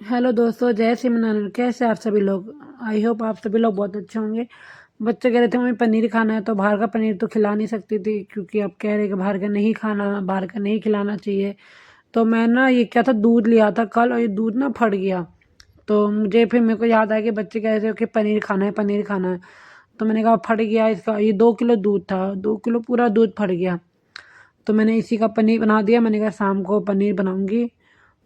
Hello दोस्तों, जय श्री मनानन। कैसे आप सभी लोग? आई होप आप सभी लोग बहुत अच्छे होंगे। बच्चे कह रहे थे मम्मी पनीर खाना है, तो बाहर का पनीर तो खिला नहीं सकती थी क्योंकि अब कह रहे कि बाहर का नहीं खाना, बाहर का नहीं खिलाना चाहिए। तो मैं ना ये क्या था, दूध लिया था कल और ये दूध ना फट गया। तो मुझे फिर मेरे को याद आया कि बच्चे कह रहे थे कि पनीर खाना है, पनीर खाना है। तो मैंने कहा फट गया इसका, ये 2 किलो दूध था, 2 किलो पूरा दूध फट गया। तो मैंने इसी का पनीर बना दिया। मैंने कहा शाम को पनीर बनाऊंगी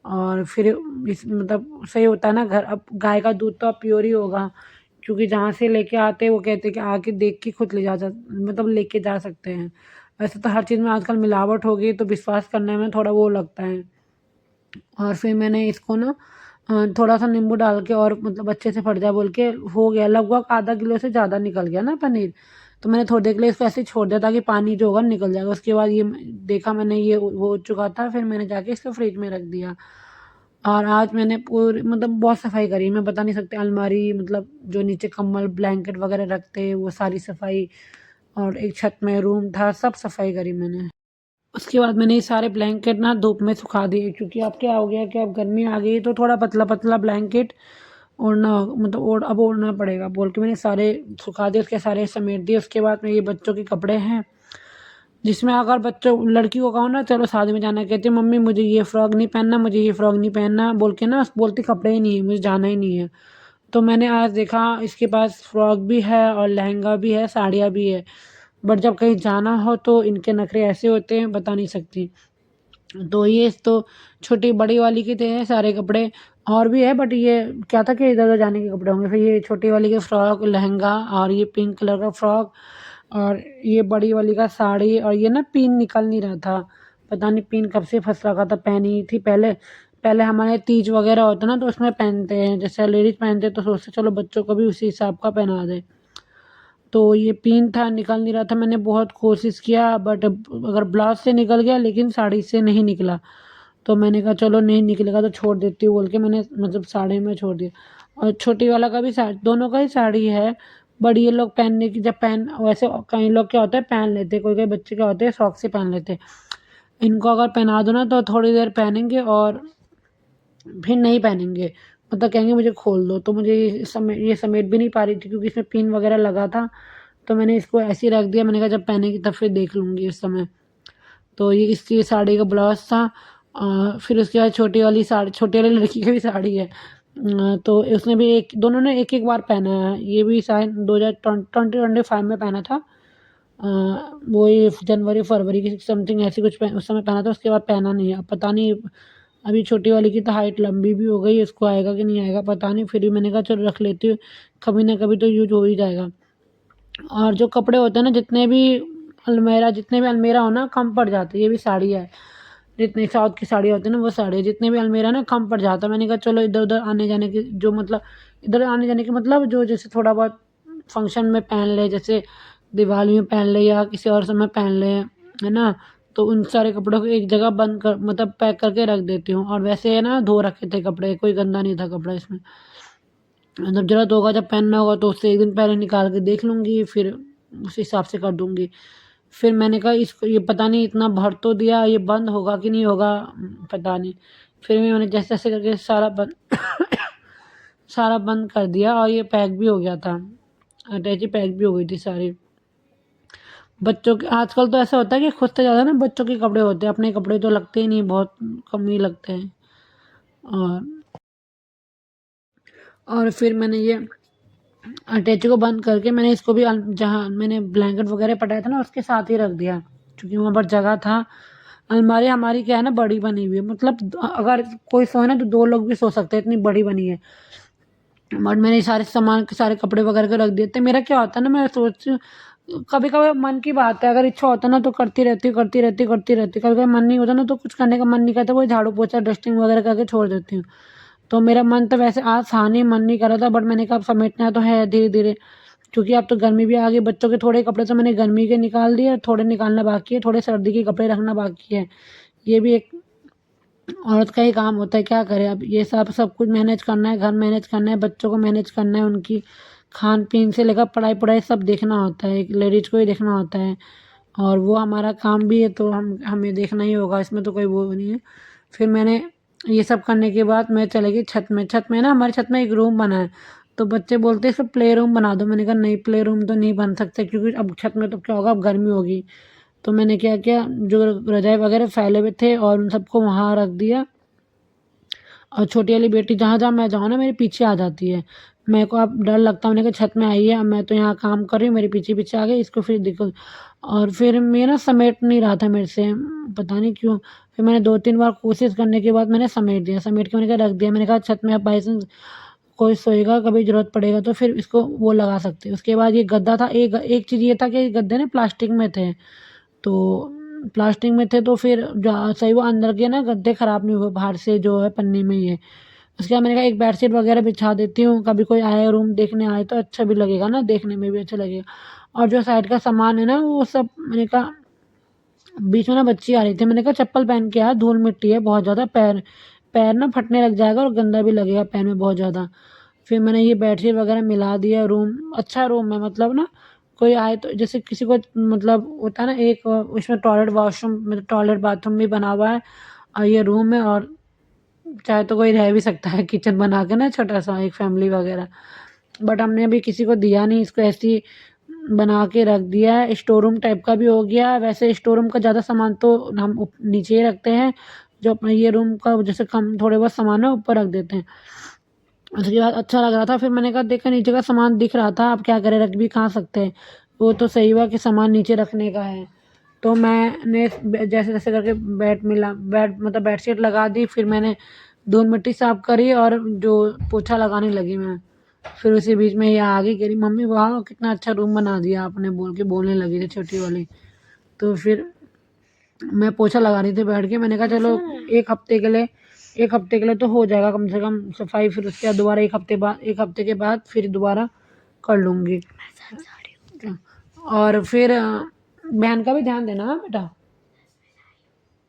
और फिर इस मतलब सही होता है ना, घर अब गाय का दूध तो अब प्योर ही होगा क्योंकि जहाँ से लेके आते हैं वो कहते हैं कि आके देख के खुद ले जा मतलब लेके जा सकते हैं। वैसे तो हर चीज़ में आजकल मिलावट हो गई तो विश्वास करने में थोड़ा वो लगता है। और फिर मैंने इसको ना थोड़ा सा नींबू डाल के और मतलब अच्छे से फट जाए बोल के हो गया, लगभग आधा किलो से ज़्यादा निकल गया ना पनीर। तो मैंने थोड़ी देर के लिए इसको ऐसे ही छोड़ दिया ताकि पानी जो होगा निकल जाएगा। उसके बाद ये देखा मैंने, ये वो हो चुका था, फिर मैंने जाके इसको फ्रिज में रख दिया। और आज मैंने पूरी मतलब बहुत सफाई करी, मैं बता नहीं सकती। अलमारी मतलब जो नीचे कंबल ब्लैंकेट वगैरह रखते हैं वो सारी सफाई, और एक छत में रूम था, सब सफाई करी मैंने। उसके बाद मैंने ये सारे ब्लैंकेट ना धूप में सुखा दिए क्योंकि अब क्या हो गया कि अब गर्मी आ गई है तो थोड़ा पतला पतला ब्लैंकेट ओढ़ना मतलब अब ओढ़ना पड़ेगा बोल के मैंने सारे सुखा दिए। उसके सारे समेट दिए। उसके बाद में ये बच्चों के कपड़े हैं जिसमें अगर बच्चों लड़की को कहो ना चलो शादी में जाना, कहती है मम्मी मुझे ये फ्रॉक नहीं पहनना, मुझे ये फ्रॉक नहीं पहनना बोल के ना बोलती कपड़े ही नहीं है, मुझे जाना ही नहीं है। तो मैंने आज देखा इसके पास फ्रॉक भी है और लहंगा भी है, साड़ियाँ भी है। बट जब कहीं जाना हो तो इनके नखरे ऐसे होते हैं बता नहीं सकती। तो ये तो छोटी बड़ी वाली के थे सारे कपड़े, और भी है बट ये क्या था कि इधर उधर जाने के कपड़े होंगे। फिर ये छोटी वाली के फ्रॉक लहंगा और ये पिंक कलर का फ्रॉक और ये बड़ी वाली का साड़ी, और ये ना पिन निकल नहीं रहा था, पता नहीं पिन कब से फंस रखा था। पहनी थी पहले, पहले हमारे तीज वगैरह होता ना तो उसमें पहनते हैं, जैसे लेडीज पहनते हैं, तो सोचते चलो बच्चों को भी उसी हिसाब का पहना दे। तो ये पिन था, निकल नहीं रहा था। मैंने बहुत कोशिश किया बट अगर ब्लाउज से निकल गया लेकिन साड़ी से नहीं निकला। तो मैंने कहा चलो नहीं निकलेगा तो छोड़ देती हूँ बोल के मैंने मतलब साड़ी में छोड़ दिया। और छोटी वाला का भी साड़ी, दोनों का ही साड़ी है। बट ये लोग पहनने की जब पहन वैसे कई लोग क्या होता है पहन लेते, कोई कोई बच्चे क्या होते हैं शौक से पहन लेते। इनको अगर पहना दो ना तो थोड़ी देर पहनेंगे और फिर नहीं पहनेंगे, मतलब कहेंगे मुझे खोल दो। तो मुझे ये समेट भी नहीं पा रही थी क्योंकि इसमें पिन वगैरह लगा था। तो मैंने इसको ऐसे ही रख दिया, मैंने कहा जब पहनेगी तब फिर देख लूँगी उस समय। तो ये इसकी साड़ी का ब्लाउज था। फिर उसके बाद छोटी वाली साड़ी, छोटी वाली लड़की की भी साड़ी है। तो उसने भी एक दोनों ने एक एक बार पहना है। ये भी शायद 2025 में पहना था। वो ये जनवरी फरवरी की समथिंग ऐसी कुछ उस समय पहना था। उसके बाद पहना नहीं है। अब पता नहीं, अभी छोटी वाली की तो हाइट लंबी भी हो गई, इसको आएगा कि नहीं आएगा पता नहीं। फिर भी मैंने कहा चलो रख लेती हूँ, कभी ना कभी तो यूज हो ही जाएगा। और जो कपड़े होते हैं ना जितने भी अलमेरा हो ना कम पड़ जाते हैं। ये भी साड़ी है, जितनी साउथ की साड़ी होती है ना वो साड़ी है, जितने भी अलमेरा ना कम पड़ जाता है। मैंने कहा चलो इधर उधर आने जाने की जो मतलब इधर आने जाने की मतलब जो जैसे थोड़ा बहुत फंक्शन में पहन ले, जैसे दिवाली में पहन ले या किसी और समय पहन ले, है ना। तो उन सारे कपड़ों को एक जगह बंद कर मतलब पैक करके रख देती हूँ। और वैसे है ना धो रखे थे कपड़े, कोई गंदा नहीं था कपड़ा इसमें। जब ज़रूरत होगा, जब पहनना होगा तो उससे एक दिन पहले निकाल के देख लूँगी, फिर उस हिसाब से कर दूँगी। फिर मैंने कहा इसको ये पता नहीं इतना भर तो दिया, ये बंद होगा कि नहीं होगा पता नहीं। फिर भी मैंने जैसे-जैसे करके सारा बंद सारा बंद कर दिया और ये पैक भी हो गया था। अटैची पैक भी हो गई थी सारी। बच्चों के आजकल तो ऐसा होता है कि खुद से ज़्यादा ना बच्चों के कपड़े होते हैं, अपने कपड़े तो लगते ही नहीं, बहुत कम ही लगते हैं। और फिर मैंने ये अटैची को बंद करके मैंने इसको भी जहाँ मैंने ब्लैंकेट वगैरह पटाया था ना उसके साथ ही रख दिया क्योंकि वहाँ पर जगह था। अलमारी हमारी क्या है ना बड़ी बनी हुई है, मतलब अगर कोई सोए ना तो 2 लोग भी सो सकते हैं, इतनी बड़ी बनी है। बट मैंने सारे सामान के सारे कपड़े वगैरह के रख दिए थे। मेरा क्या होता है ना, मैं सोचती हूँ कभी-कभी मन की बात है, अगर इच्छा होता है ना तो करती रहती हूँ, करती रहती हूँ, करती रहती हूँ। कभी-कभी मन नहीं होता ना तो कुछ करने का मन नहीं करता, वही झाड़ू पोछा डस्टिंग वगैरह करके छोड़ देती हूँ। तो मेरा मन तो वैसे आज था नहीं, मन नहीं कर रहा था बट मैंने कहा अब समेटना तो है धीरे-धीरे, क्योंकि अब तो गर्मी भी आ गई। बच्चों के थोड़े कपड़े तो मैंने गर्मी के निकाल दिए, थोड़े निकालना बाकी है, थोड़े सर्दी के कपड़े रखना बाकी है। ये भी एक औरत का ही काम होता है, क्या करे अब। ये सब सब कुछ मैनेज करना है, घर मैनेज करना है, बच्चों को मैनेज करना है, उनकी खान पीन से लेकर पढ़ाई पढ़ाई सब देखना होता है, एक लेडीज को ही देखना होता है। और वो हमारा काम भी है तो हमें देखना ही होगा, इसमें तो कोई वो नहीं है। फिर मैंने ये सब करने के बाद मैं चली गई छत में। छत में ना हमारी छत में एक रूम बना है, तो बच्चे बोलते हैं इसको प्ले रूम बना दो। मैंने कहा नहीं, प्ले रूम तो नहीं बन सकते, क्योंकि अब छत में तो क्या होगा, अब गर्मी होगी। तो मैंने क्या किया, जो रजाई वगैरह फैले हुए थे और उन सबको वहाँ रख दिया। और छोटी वाली बेटी जहाँ जहाँ मैं जाऊँ ना मेरे पीछे आ जाती है। मेरे को अब डर लगता है, मैंने कहा छत में आई है, अब मैं तो यहाँ काम कर रही हूँ, मेरे पीछे पीछे आ गई, इसको फिर दिक्कत। और फिर मैं ना समेट नहीं रहा था मेरे से, पता नहीं क्यों। फिर मैंने 2-3 बार कोशिश करने के बाद मैंने समेट दिया। समेट के मैंने कहा रख दिया। मैंने कहा छत में अब बाई चांस कोई सोएगा, कभी ज़रूरत पड़ेगा तो फिर इसको वो लगा सकते हैं। उसके बाद ये गद्दा था, एक एक चीज़ ये था कि गद्दे ना प्लास्टिक में थे, तो प्लास्टिक में थे तो फिर सही वो अंदर के ना गद्दे ख़राब नहीं हुए, बाहर से जो है पन्नी में ही है। उसके बाद मैंने कहा एक बेडशीट वगैरह बिछा देती हूँ, कभी कोई आए रूम देखने आए तो अच्छा भी लगेगा ना, देखने में भी अच्छा लगेगा। और जो साइड का सामान है ना वो सब, मैंने कहा बीच में ना बच्ची आ रही थी, मैंने कहा चप्पल पहन के आ, धूल मिट्टी है बहुत ज़्यादा, पैर पैर ना फटने लग जाएगा और गंदा भी लगेगा पैर में बहुत ज़्यादा। फिर मैंने ये बेडशीट वगैरह मिला दिया। रूम अच्छा रूम है, मतलब ना कोई आए तो जैसे किसी को मतलब होता है ना, एक उसमें टॉयलेट वॉशरूम मतलब टॉयलेट बाथरूम भी बना हुआ है, और ये रूम है। और चाहे तो कोई रह भी सकता है किचन बना के ना, छोटा सा एक फैमिली वगैरह। बट हमने अभी किसी को दिया नहीं, इसको ऐसे ही बना के रख दिया है। स्टोर रूम टाइप का भी हो गया। वैसे स्टोर रूम का ज़्यादा सामान तो हम नीचे ही रखते हैं, जो अपना ये रूम का जैसे कम थोड़े बहुत सामान है ऊपर रख देते हैं। उसके बाद अच्छा लग रहा था, फिर मैंने कहा देखा नीचे का सामान दिख रहा था, अब क्या करें, रख भी कहाँ सकते हैं। वो तो सही हुआ कि सामान नीचे रखने का है। तो मैंने जैसे जैसे करके बेड मतलब बेडशीट लगा दी। फिर मैंने धूल मिट्टी साफ करी और जो पोछा लगाने लगी मैं। फिर उसी बीच में ये आ गई, कह रही मम्मी वाह कितना अच्छा रूम बना दिया आपने, बोल के बोलने लगी थी छोटी वाली। तो फिर मैं पोछा लगा रही थी बैठ के, मैंने कहा चलो एक हफ्ते के लिए तो हो जाएगा कम से कम सफाई। फिर उसके बाद दोबारा एक हफ्ते के बाद फिर दोबारा कर लूँगी। और फिर बहन का भी ध्यान देना हाँ बेटा,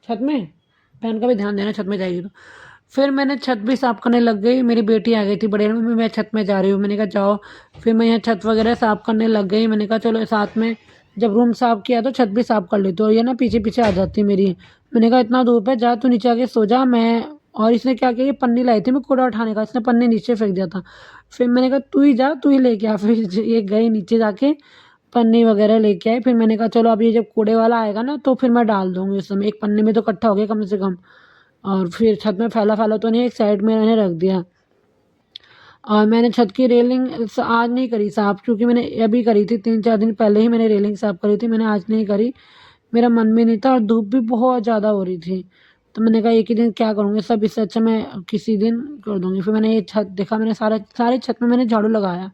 छत में बहन का भी ध्यान देना, छत में जाएगी तो। फिर मैंने छत भी साफ करने लग गई। मेरी बेटी आ गई थी बड़े, मम्मी मैं छत में जा रही हूँ, मैंने कहा जाओ। फिर मैं यहाँ छत वगैरह साफ करने लग गई। मैंने कहा चलो साथ में, जब रूम साफ किया तो छत भी साफ कर लेती हूँ, और ये ना पीछे पीछे आ जाती मेरी। मैंने कहा इतना धूप है, जा तू नीचे आके सो जा। मैं और इसने क्या किया, ये पन्नी लाई थी मैं कूड़ा उठाने का, इसने पन्नी नीचे फेंक दिया था। फिर मैंने कहा तू ही जा, तू ही लेके आ। फिर ये गई नीचे जाके पन्नी वगैरह लेके आई। फिर मैंने कहा चलो अब ये जब कूड़े वाला आएगा ना तो फिर मैं डाल दूँगी उस समय, एक पन्नी में तो इकट्ठा हो गया कम से कम। और फिर छत में फैला-फैला तो नहीं, एक साइड में मैंने रख दिया। और मैंने छत की रेलिंग आज नहीं करी साफ़, क्योंकि मैंने अभी करी थी 3-4 दिन पहले ही मैंने रेलिंग साफ़ करी थी, मैंने आज नहीं करी। मेरा मन भी नहीं था और धूप भी बहुत ज़्यादा हो रही थी। तो मैंने कहा एक ही दिन क्या करूँगी सब, इससे अच्छा मैं किसी दिन कर दूँगी। फिर मैंने ये छत देखा, मैंने सारे छत में मैंने झाड़ू लगाया।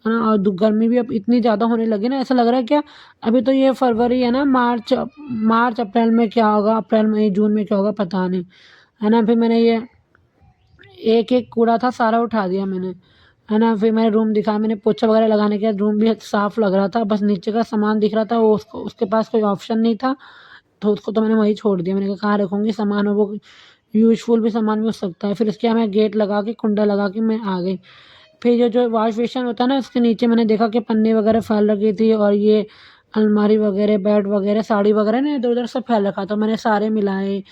है ना? और गर्मी भी अब इतनी ज़्यादा होने लगी ना, ऐसा लग रहा है क्या अभी तो ये फरवरी है ना, मार्च अप्रैल में क्या होगा, अप्रैल मई जून में क्या होगा पता नहीं। है ना? फिर मैंने ये एक एक कूड़ा था सारा उठा दिया मैंने। है ना? फिर मैंने रूम दिखाया, मैंने पोछा वगैरह लगाने के बाद रूम भी साफ लग रहा था, बस नीचे का सामान दिख रहा था, वो उसके पास कोई ऑप्शन नहीं था, तो उसको तो मैंने वहीं छोड़ दिया। मैंने कहा कहाँ रखूँगी सामान, और वो यूज़फुल भी सामान भी हो सकता है। फिर उसके बाद मैं गेट लगा के कुंडा लगा के मैं आ गई। फिर ये जो वॉश बेसिन होता है ना, उसके नीचे मैंने देखा कि पन्नी वगैरह फैल रखी थी, और ये अलमारी वगैरह, बेड वगैरह, साड़ी वगैरह ना इधर-उधर सब फैल रखा था। मैंने सारे मिलाए,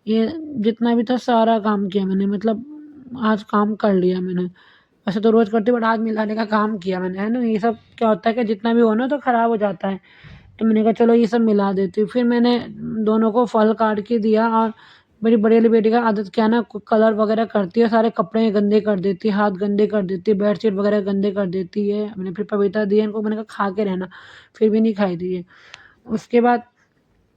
ये जितना भी था सारा काम किया मैंने, मतलब आज काम कर लिया मैंने। वैसे तो रोज़ करती हूँ बट आज मिलाने का काम किया मैंने, है ना? ये सब क्या होता है कि जितना भी हो ना तो ख़राब हो जाता है। तो मैंने कहा चलो ये सब मिला देती हूँ। फिर मैंने दोनों को फल काट के दिया। और मेरी बड़ी वाली बेटी का आदत क्या है ना, कलर वगैरह करती है, सारे कपड़े गंदे कर देती है, हाथ गंदे कर देती है, बेडशीट वगैरह गंदे कर देती है। मैंने फिर पपीता दिया इनको, मैंने कहा खा के रहना, फिर भी नहीं खाई थी ये। उसके बाद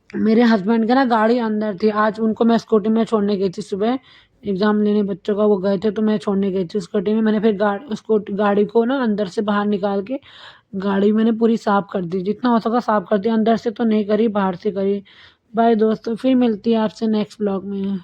मेरे हस्बैंड की ना गाड़ी अंदर थी, आज उनको मैं स्कूटी में छोड़ने गई थी सुबह, एग्ज़ाम लेने बच्चों का वो गए थे तो मैं छोड़ने गई थी स्कूटी में। मैंने फिर गाड़ी को ना अंदर से बाहर निकाल के गाड़ी मैंने पूरी साफ़ कर दी, जितना हो सका साफ़ कर दिया, अंदर से तो नहीं करी, बाहर से करी। बाय दोस्तों, फिर मिलती है आपसे नेक्स्ट व्लॉग में।